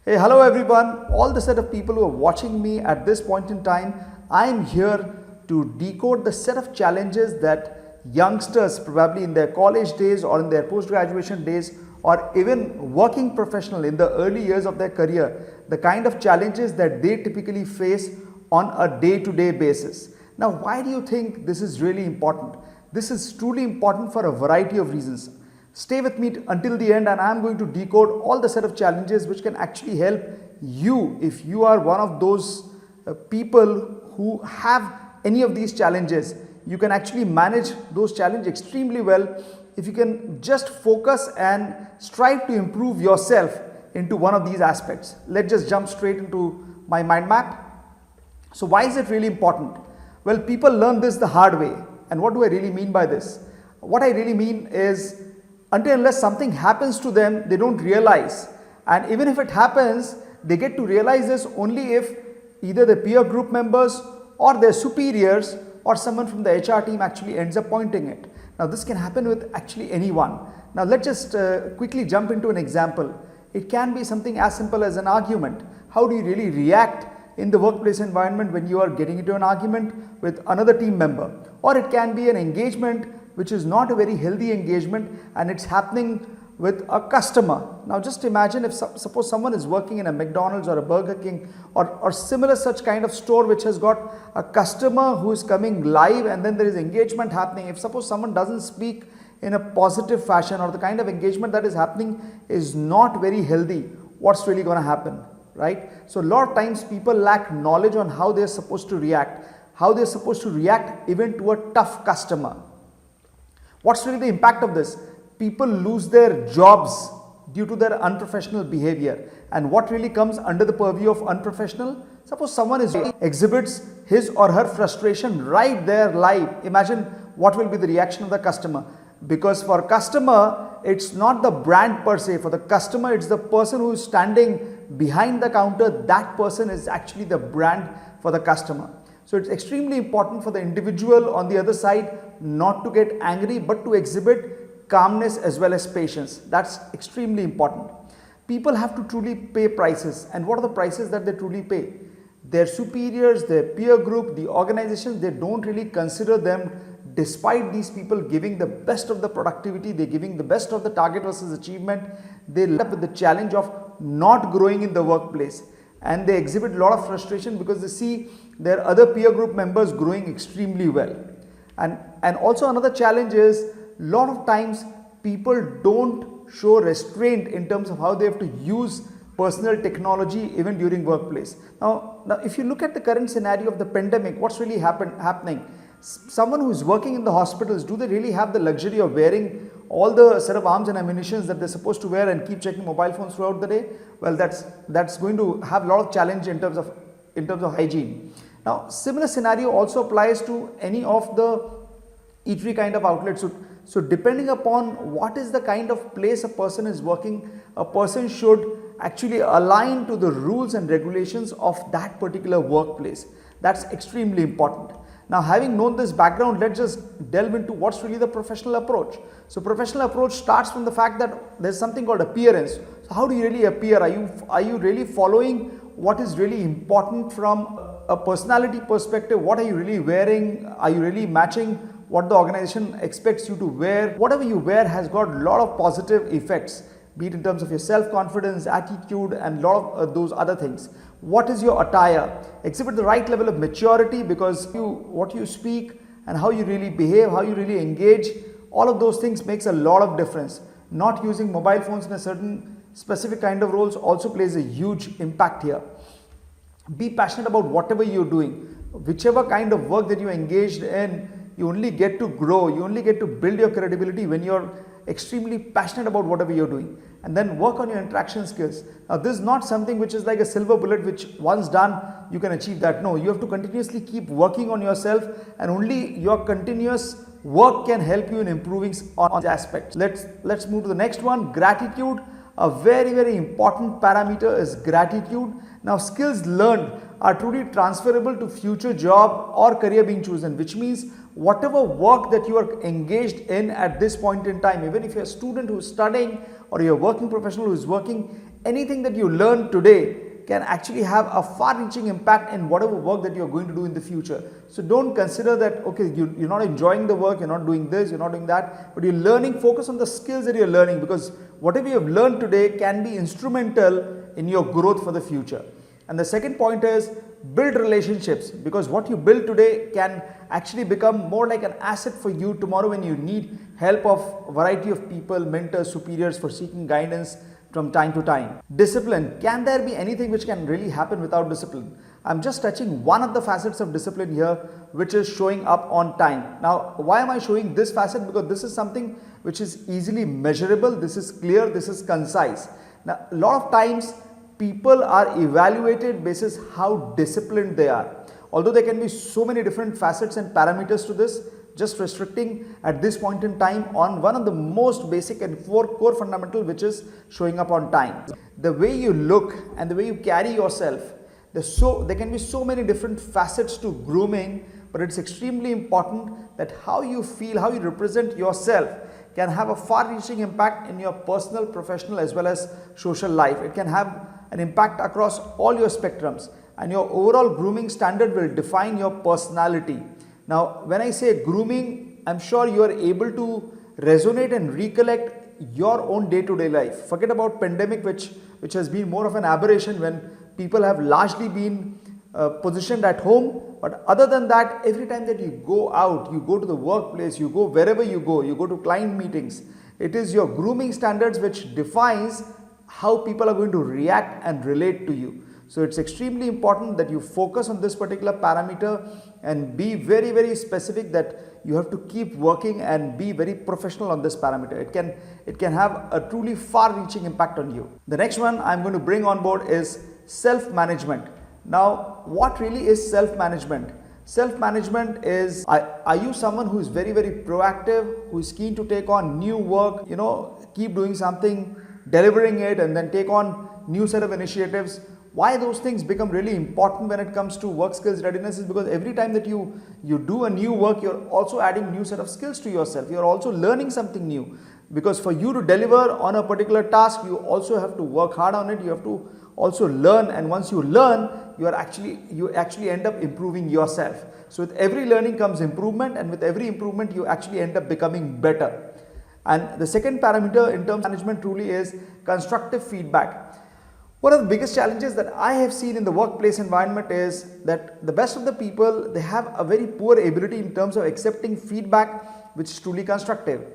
Hey, hello everyone, all the set of people who are watching me at this point in time. I'm here to decode the set of challenges that youngsters, probably in their college days or in their post-graduation days, or even working professional in the early years of their career, the kind of challenges that they typically face on a day-to-day basis. Now, why do you think this is really important? This is truly important for a variety of reasons. Stay with me until the end and I am going to decode all the set of challenges which can actually help you if you are one of those people who have any of these challenges. You can actually manage those challenges extremely well if you can just focus and strive to improve yourself into one of these aspects. Let's just jump straight into my mind map. So why is it really important? Well, people learn this the hard way. And what do I really mean by this? What I really mean is, until unless something happens to them, they don't realize. And even if it happens, they get to realize this only if either the peer group members or their superiors or someone from the HR team actually ends up pointing it. Now this can happen with actually anyone. Now let's just quickly jump into an example. It can be something as simple as an argument. How do you really react in the workplace environment when you are getting into an argument with another team member? Or it can be an engagement which is not a very healthy engagement and it's happening with a customer. Now just imagine if suppose someone is working in a McDonald's or a Burger King or similar such kind of store which has got a customer who is coming live and then there is engagement happening. If suppose someone doesn't speak in a positive fashion or the kind of engagement that is happening is not very healthy, what's really going to happen, right? So a lot of times people lack knowledge on how they are supposed to react, even to a tough customer. What's really the impact of this? People lose their jobs due to their unprofessional behavior. And what really comes under the purview of unprofessional? Suppose someone exhibits his or her frustration right there live. Imagine what will be the reaction of the customer. Because for customer, it's not the brand per se. For the customer, it's the person who is standing behind the counter. That person is actually the brand for the customer. So it's extremely important for the individual on the other side not to get angry but to exhibit calmness as well as patience. That's extremely important. People have to truly pay prices. And what are the prices that they truly pay? Their superiors, their peer group, the organizations, they don't really consider them despite these people giving the best of the productivity, they're giving the best of the target versus achievement. They end up with the challenge of not growing in the workplace. And they exhibit a lot of frustration because they see their other peer group members growing extremely well. And also another challenge is a lot of times people don't show restraint in terms of how they have to use personal technology even during workplace. Now if you look at the current scenario of the pandemic, what's really happening? Someone who is working in the hospitals, do they really have the luxury of wearing all the set of arms and ammunitions that they're supposed to wear and keep checking mobile phones throughout the day? Well, that's going to have a lot of challenge in terms of hygiene. Now, similar scenario also applies to any of the eatery kind of outlets. So depending upon what is the kind of place a person is working, a person should actually align to the rules and regulations of that particular workplace. That's extremely important. Now, having known this background, let's just delve into what's really the professional approach. So professional approach starts from the fact that there's something called appearance. So how do you really appear? Are you really following what is really important from a personality perspective? What are you really wearing? Are you really matching what the organization expects you to wear? Whatever you wear has got a lot of positive effects, be it in terms of your self-confidence, attitude, and a lot of those other things. What is your attire? Exhibit the right level of maturity, because what you speak and how you really behave, how you really engage, all of those things makes a lot of difference. Not using mobile phones in a certain specific kind of roles also plays a huge impact here. Be passionate about whatever you're doing. Whichever kind of work that you're engaged in, you only get to grow, you only get to build your credibility when you're extremely passionate about whatever you're doing. And then work on your interaction skills. Now this is not something which is like a silver bullet which once done you can achieve that. No, you have to continuously keep working on yourself, and only your continuous work can help you in improving on these aspects. Let's move to the next one. Gratitude. A very important parameter is gratitude. Now skills learned are truly transferable to future job or career being chosen, which means whatever work that you are engaged in at this point in time, even if you're a student who's studying or you're a working professional who's working, anything that you learn today can actually have a far-reaching impact in whatever work that you're going to do in the future. So don't consider that, okay, you're not enjoying the work, you're not doing this, you're not doing that, but you're learning. Focus on the skills that you're learning, because whatever you have learned today can be instrumental in your growth for the future. And the second point is build relationships, because what you build today can actually become more like an asset for you tomorrow when you need help of a variety of people, mentors, superiors, for seeking guidance from time to time. Discipline. Can there be anything which can really happen without discipline? I'm just touching one of the facets of discipline here, which is showing up on time. Now, why am I showing this facet? Because this is something which is easily measurable, this is clear, this is concise. Now, a lot of times people are evaluated basis how disciplined they are. Although there can be so many different facets and parameters to this, just restricting at this point in time on one of the most basic and core fundamental, which is showing up on time. The way you look and the way you carry yourself, there can be so many different facets to grooming, but it's extremely important that how you feel, how you represent yourself can have a far-reaching impact in your personal, professional as well as social life. It can have an impact across all your spectrums, and your overall grooming standard will define your personality. Now, when I say grooming, I'm sure you are able to resonate and recollect your own day-to-day life. Forget about pandemic, which has been more of an aberration when people have largely been positioned at home. But other than that, every time that you go out, you go to the workplace, you go wherever you go to client meetings, it is your grooming standards which defines how people are going to react and relate to you. So it's extremely important that you focus on this particular parameter and be very, very specific that you have to keep working and be very professional on this parameter. It can have a truly far-reaching impact on you. The next one I'm going to bring on board is self-management. Now, what really is self-management? Self-management is, are you someone who is very, very proactive, who is keen to take on new work, keep doing something, delivering it, and then take on new set of initiatives? Why those things become really important when it comes to work skills readiness is because every time that you do a new work, you're also adding new set of skills to yourself. You're also learning something new, because for you to deliver on a particular task, you also have to work hard on it. You have to also learn, and once you learn, you actually end up improving yourself. So with every learning comes improvement, and with every improvement, you actually end up becoming better. And the second parameter in terms of management truly is constructive feedback. One of the biggest challenges that I have seen in the workplace environment is that the best of the people, they have a very poor ability in terms of accepting feedback which is truly constructive.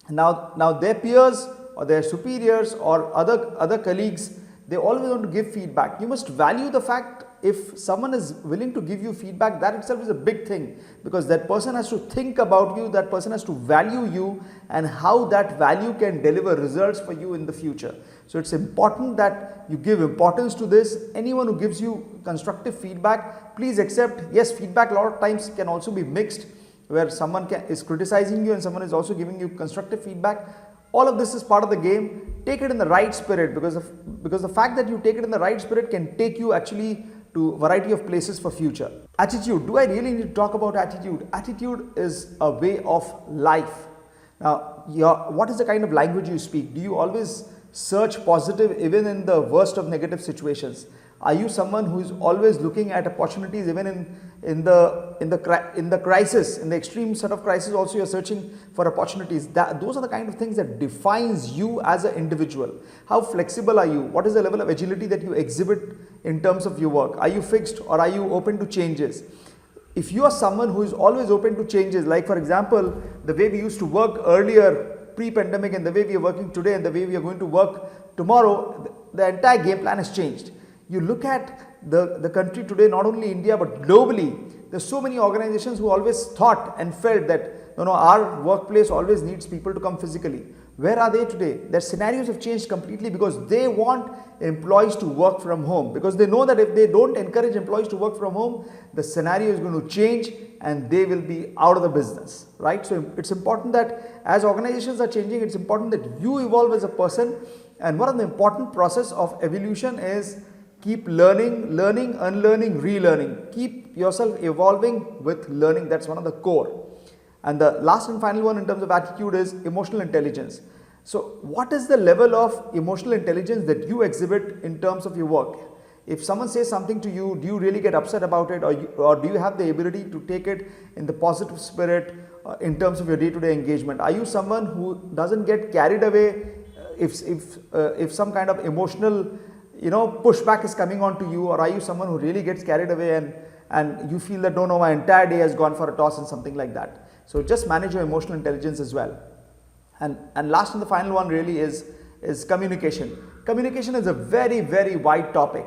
Now their peers or their superiors or other colleagues, they always want to give feedback. You must value the fact if someone is willing to give you feedback, that itself is a big thing, because that person has to think about you, that person has to value you and how that value can deliver results for you in the future. So it's important that you give importance to this. Anyone who gives you constructive feedback, please accept. Yes, feedback a lot of times can also be mixed, where someone is criticizing you and someone is also giving you constructive feedback. All of this is part of the game. Take it in the right spirit, because the fact that you take it in the right spirit can take you actually to a variety of places for future. Attitude. Do I really need to talk about attitude? Attitude is a way of life. Now, what is the kind of language you speak? Do you always search positive even in the worst of negative situations? Are you someone who is always looking at opportunities even in the crisis, in the extreme set of crisis also you're searching for opportunities? Those are the kind of things that defines you as an individual. How flexible are you? What is the level of agility that you exhibit in terms of your work? Are you fixed or are you open to changes? If you are someone who is always open to changes, like for example, the way we used to work earlier pre-pandemic and the way we are working today and the way we are going to work tomorrow, the entire game plan has changed. You look at the country today, not only India but globally, there's so many organizations who always thought and felt that our workplace always needs people to come physically. Where are they today? Their scenarios have changed completely, because they want employees to work from home, because they know that if they don't encourage employees to work from home, the scenario is going to change and they will be out of the business, right? So it's important that as organizations are changing, it's important that you evolve as a person. And one of the important process of evolution is keep learning, unlearning, relearning. Keep yourself evolving with learning. That's one of the core. And the last and final one in terms of attitude is emotional intelligence. So what is the level of emotional intelligence that you exhibit in terms of your work? If someone says something to you, do you really get upset about it, or do you have the ability to take it in the positive spirit in terms of your day-to-day engagement? Are you someone who doesn't get carried away if some kind of emotional pushback is coming on to you, or are you someone who really gets carried away and you feel that no, my entire day has gone for a toss and something like that? So just manage your emotional intelligence as well. And last and the final one really is communication. Communication is a very, very wide topic.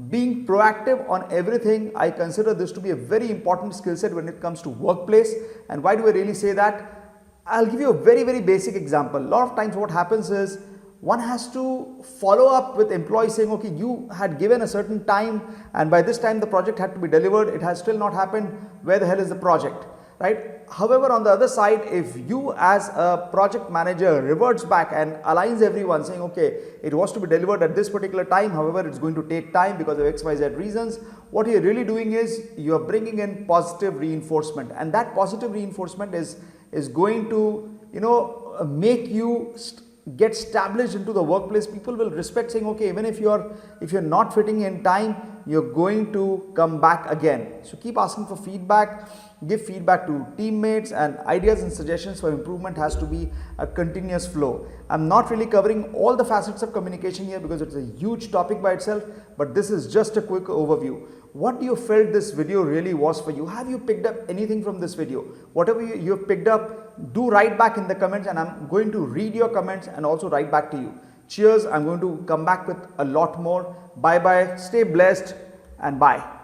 Being proactive on everything, I consider this to be a very important skill set when it comes to workplace. And why do I really say that? I'll give you a very, very basic example. A lot of times what happens is one has to follow up with employees saying, okay, you had given a certain time and by this time the project had to be delivered. It has still not happened. Where the hell is the project? Right? However, on the other side, if you as a project manager reverts back and aligns everyone saying, okay, it was to be delivered at this particular time, however, it's going to take time because of XYZ reasons, what you're really doing is you're bringing in positive reinforcement, and that positive reinforcement is going to make you get established into the workplace. People will respect, saying, okay, even if you're not fitting in time, you're going to come back again. So keep asking for feedback, give feedback to teammates, and ideas and suggestions for improvement has to be a continuous flow. I'm not really covering all the facets of communication here because it's a huge topic by itself, but this is just a quick overview. What do you felt this video really was for you? Have you picked up anything from this video? Whatever you have picked up, do write back in the comments, and I'm going to read your comments and also write back to you. Cheers, I'm going to come back with a lot more. Bye bye, stay blessed, and bye.